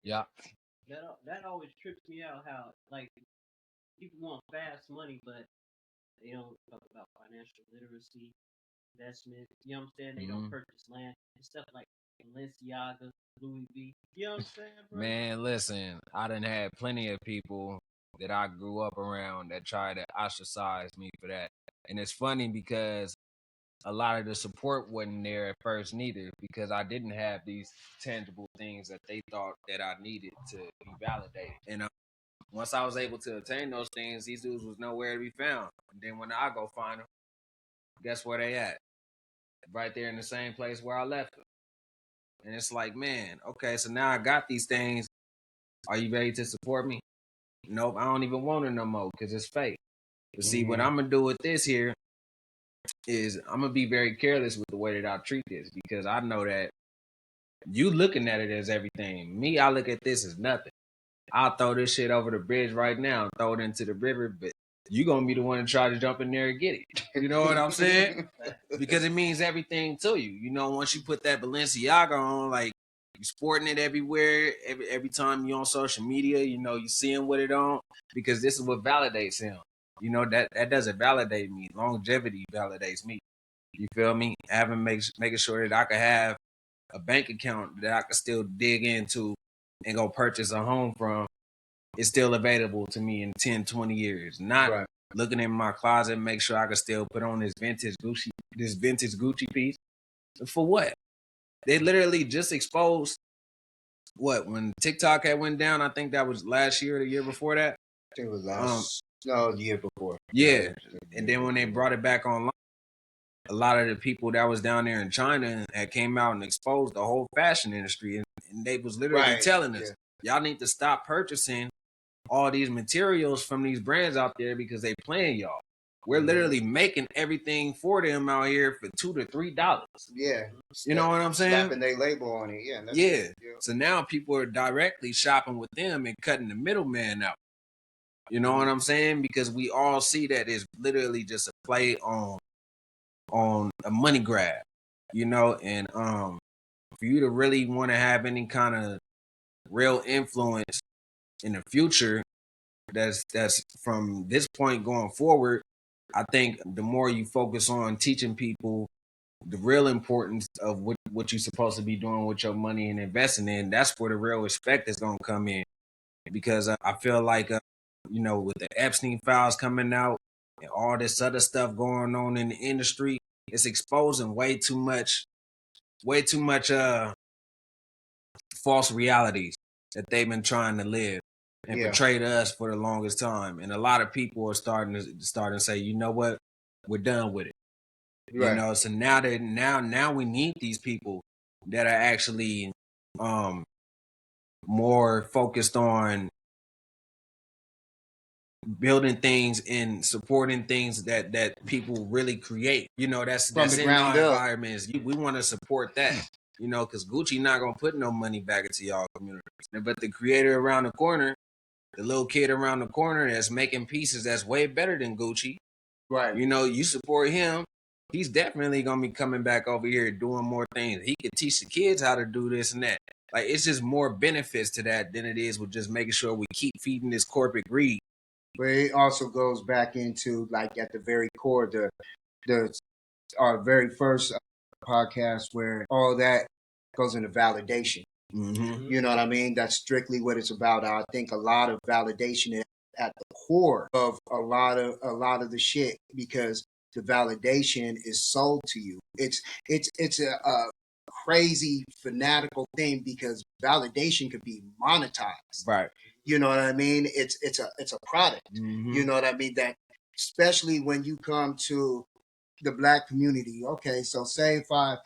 Yeah. That always trips me out. How like people want fast money, but they don't talk about financial literacy, investment. You know what I'm saying? They don't Hmm. purchase land and stuff like Balenciaga, Louis V. You know what I'm saying, bro? Man, listen, I done had plenty of people that I grew up around that try to ostracize me for that. And it's funny because a lot of the support wasn't there at first neither, because I didn't have these tangible things that they thought that I needed to be validated. And once I was able to obtain those things, these dudes was nowhere to be found. And then when I go find them, guess where they at? Right there in the same place where I left them. And it's like, man, okay, so now I got these things. Are you ready to support me? Nope, I don't even want it no more because it's fake. But see, what I'm gonna do with this here is I'm gonna be very careless with the way that I treat this, because I know that you looking at it as everything. Me, I look at this as nothing. I'll throw this shit over the bridge right now and throw it into the river, but you gonna be the one to try to jump in there and get it. You know what I'm saying? Because it means everything to you. You know, once you put that Balenciaga on, like, you sporting it everywhere, every time you on social media, you know, you seeing what it on, because this is what validates him. You know, that doesn't validate me. Longevity validates me. You feel me? Making sure that I could have a bank account that I could still dig into and go purchase a home from is still available to me in 10, 20 years. Not looking in my closet and make sure I can still put on this vintage Gucci piece. For what? They literally just exposed what, when TikTok had went down. I think that was last year or the year before that. I think it was the year before. Yeah. And then when they brought it back online, a lot of the people that was down there in China had came out and exposed the whole fashion industry, and they was literally telling us, y'all need to stop purchasing all these materials from these brands out there because they playing y'all. We're literally making everything for them out here for $2 to $3. Yeah. You know what I'm saying? Slapping their label on it. Yeah. Yeah. So now people are directly shopping with them and cutting the middleman out. You know what I'm saying? Because we all see that it's literally just a play on a money grab. You know, and for you to really want to have any kind of real influence in the future, that's from this point going forward, I think the more you focus on teaching people the real importance of what you're supposed to be doing with your money and investing in, that's where the real respect is going to come in. Because I feel like, you know, with the Epstein files coming out and all this other stuff going on in the industry, it's exposing way too much false realities that they've been trying to live and portray to us for the longest time. And a lot of people are starting to say, you know what, we're done with it. You know, so now we need these people that are actually more focused on building things and supporting things that people really create. You know, that's in our environments. We want to support that. You know, because Gucci not gonna put no money back into y'all communities. But the creator around the corner, the little kid around the corner that's making pieces that's way better than Gucci. Right. You know, you support him, he's definitely gonna be coming back over here doing more things. He can teach the kids how to do this and that. Like, it's just more benefits to that than it is with just making sure we keep feeding this corporate greed. But it also goes back into, like, at the very core, our very first podcast, where all that goes into validation. Mm-hmm. You know what I mean? That's strictly what it's about. I think a lot of validation is at the core of a lot of the shit, because the validation is sold to you. It's a crazy fanatical thing, because validation could be monetized. Right. You know what I mean? It's a product. Mm-hmm. You know what I mean? That, especially when you come to the Black community. Okay, so say if I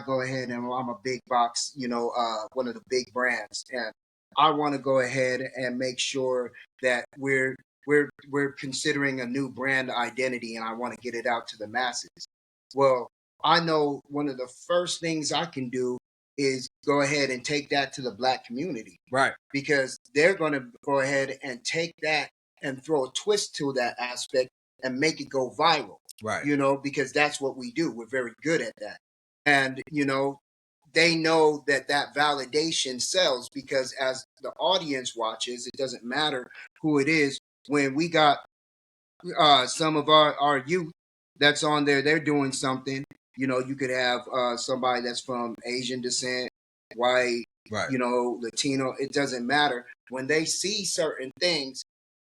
go ahead and I'm a big box, you know, one of the big brands, and I want to go ahead and make sure that we're considering a new brand identity, and I want to get it out to the masses. Well, I know one of the first things I can do is go ahead and take that to the Black community. Right. Because they're going to go ahead and take that and throw a twist to that aspect and make it go viral. Right. You know, because that's what we do. We're very good at that. And, you know, they know that validation sells, because as the audience watches, it doesn't matter who it is. When we got some of our youth that's on there, they're doing something. You could have somebody that's from Asian descent, white, Right. Latino. It doesn't matter. When they see certain things,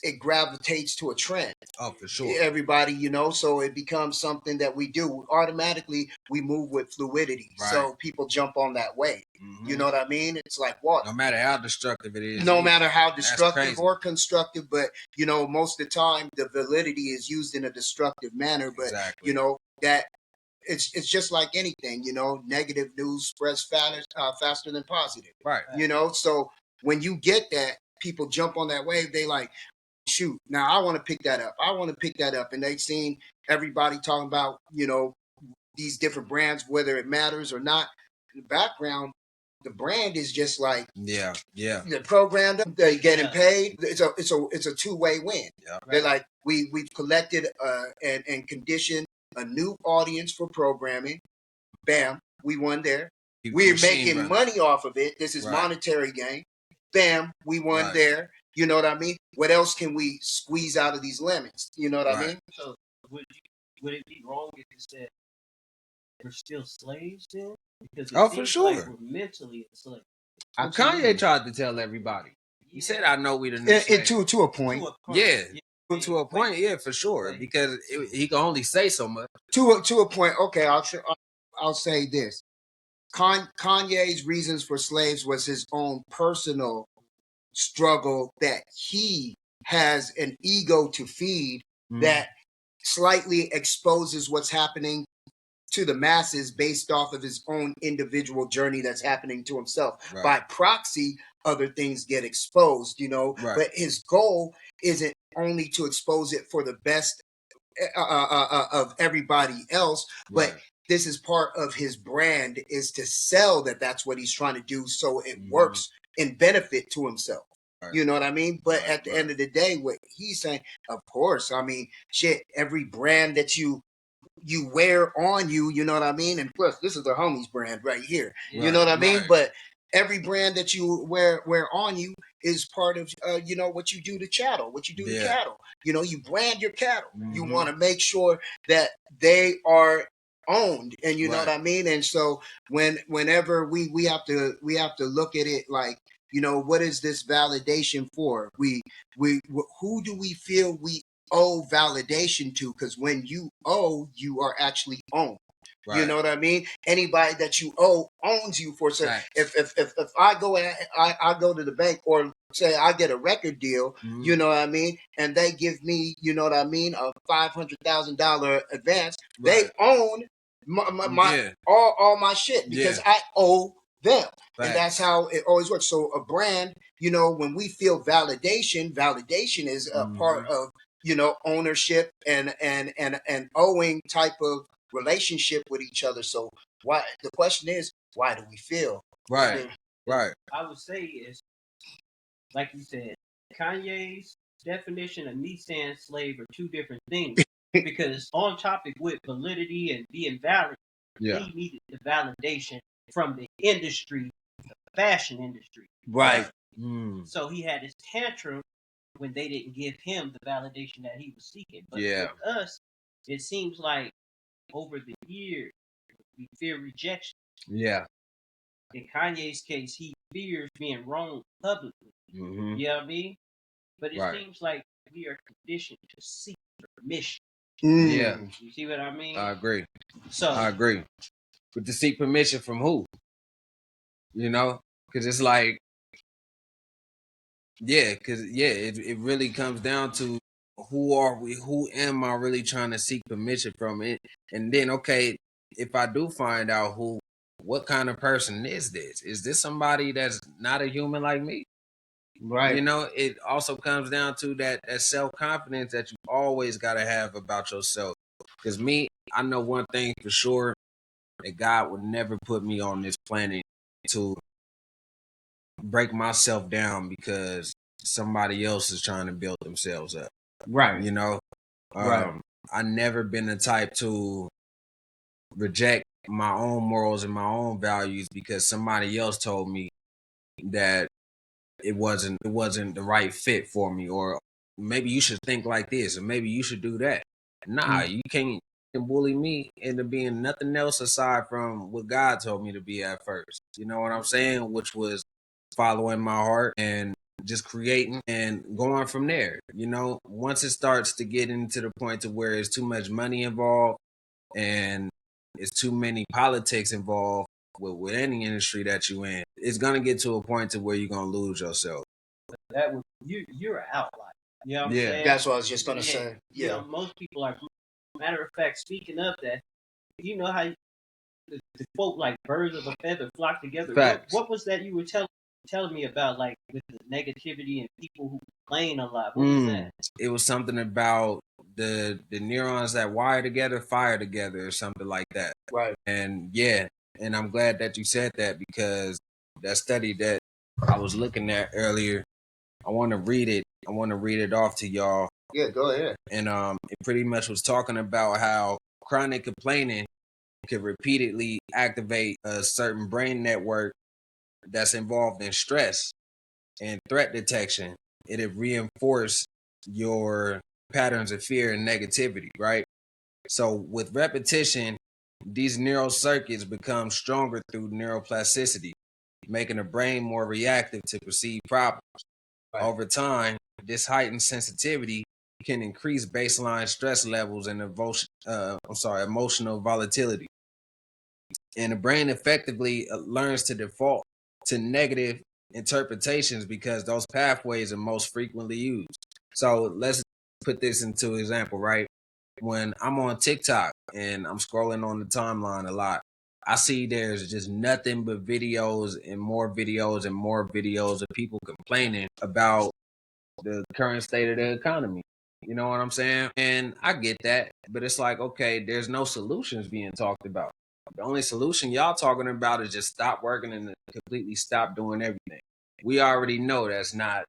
it gravitates to a trend. Oh, for sure. Everybody, so it becomes something that we do. Automatically, we move with fluidity. Right. So people jump on that wave. You know what I mean? It's like water. No matter how destructive it is. No matter how destructive or constructive, but most of the time the validity is used in a destructive manner. But exactly. That it's just like anything. Negative news spreads faster than positive. Right. So when you get that, people jump on that wave. They like, shoot, now I want to pick that up. I want to pick that up. And they've seen everybody talking about, these different brands, whether it matters or not. In the background, the brand is just like, yeah. They're programmed, they're getting paid. It's a two-way win. Yeah. They're like, we've collected and conditioned a new audience for programming. Bam, we won there. We're making money off of it. This is monetary gain. Bam, we won there. You know what I mean? What else can we squeeze out of these lemons? You know what I mean? So would it be wrong if you said we're still slaves then? Because it for sure, like we're mentally enslaved. Well, Kanye tried to tell everybody. He said, "I know we the new slaves." To a point. Yeah. To a point, yeah, for sure. Because he can only say so much. To a point. Okay, I'll say this. Kanye's reasons for slaves was his own personal struggle that he has an ego to feed that slightly exposes what's happening to the masses based off of his own individual journey that's happening to himself. Right. By proxy, other things get exposed, Right. But his goal isn't only to expose it for the best of everybody else, but this is part of his brand, is to sell that's what he's trying to do, so it works in benefit to himself. Right. You know what I mean? But at the end of the day, what he's saying, of course, I mean, shit, every brand that you wear on you, you know what I mean? And plus, this is the homies brand right here. You know what I mean? But every brand that you wear on you is part of what you do to cattle, to cattle. You brand your cattle. You want to make sure that they are owned, and you know what I mean? And so whenever we have to look at it like, what is this validation for? Who do we feel we owe validation to? Because when you owe, you are actually owned. Right. You know what I mean? Anybody that you owe owns you for. So if I go to the bank, or say I get a record deal, you know what I mean, and they give me, you know what I mean, a $500,000 advance, they own my all my shit, because I owe them. And that's how it always works. So a brand, when we feel validation is a part of ownership and owing type of relationship with each other. So the question is, why do we feel right? I would say is, like you said, Kanye's definition of me saying slave are two different things. Because on topic with validity and being valid, he needed the validation from the industry, the fashion industry. Right. So he had his tantrum when they didn't give him the validation that he was seeking. But with us, it seems like over the years, we fear rejection. Yeah. In Kanye's case, he fears being wrong publicly. You know what I mean? But it seems like we are conditioned to seek permission. Yeah. You see what I mean? I agree. But to seek permission from who? Because it's like, it really comes down to, who are we? Who am I really trying to seek permission from? It, and then, okay, if I do find out what kind of person is this? Is this somebody that's not a human like me? Right. It also comes down to that self-confidence that you always got to have about yourself. Because I know one thing for sure, that God would never put me on this planet to break myself down because somebody else is trying to build themselves up. Right. I never been the type to reject my own morals and my own values because somebody else told me that it wasn't the right fit for me, or maybe you should think like this, or maybe you should do that. Nah, you can't bully me into being nothing else aside from what God told me to be at first. You know what I'm saying? Which was following my heart and just creating and going from there. You know, once it starts to get into the point to where it's too much money involved and it's too many politics involved with any industry that you in, it's gonna get to a point to where you're gonna lose yourself. That was you're an outlier. You know what I'm saying? That's what I was just gonna say. Yeah. You know, most people are. Matter of fact, speaking of that, you know how the quote like birds of a feather flock together. What was that you were telling me about, like with the negativity and people who complain a lot? What was that? It was something about the neurons that wire together, fire together, or something like that. Right. And yeah, and I'm glad that you said that because that study that I was looking at earlier, I want to read it. I want to read it off to y'all. Yeah, go ahead. And it pretty much was talking about how chronic complaining could repeatedly activate a certain brain network that's involved in stress and threat detection. It'll reinforce your patterns of fear and negativity, right? So with repetition, these neural circuits become stronger through neuroplasticity, making the brain more reactive to perceived problems. Right. Over time, this heightened sensitivity can increase baseline stress levels and emotional volatility. And the brain effectively learns to default to negative interpretations because those pathways are most frequently used. So let's put this into example, right? When I'm on TikTok and I'm scrolling on the timeline a lot, I see there's just nothing but videos and more videos and more videos of people complaining about the current state of the economy. You know what I'm saying? And I get that, but it's like, okay, there's no solutions being talked about. The only solution y'all talking about is just stop working and completely stop doing everything. We already know that's not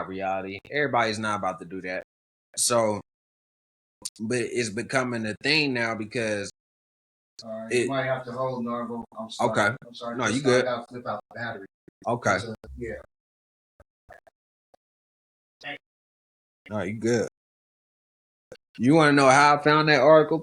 reality. Everybody's not about to do that. So, but it's becoming a thing now because you might have to hold Narvo. I'm sorry. Okay. I'm sorry. No, you good. I gotta flip out the battery. Okay. Yeah. No, you good. You want to know how I found that article?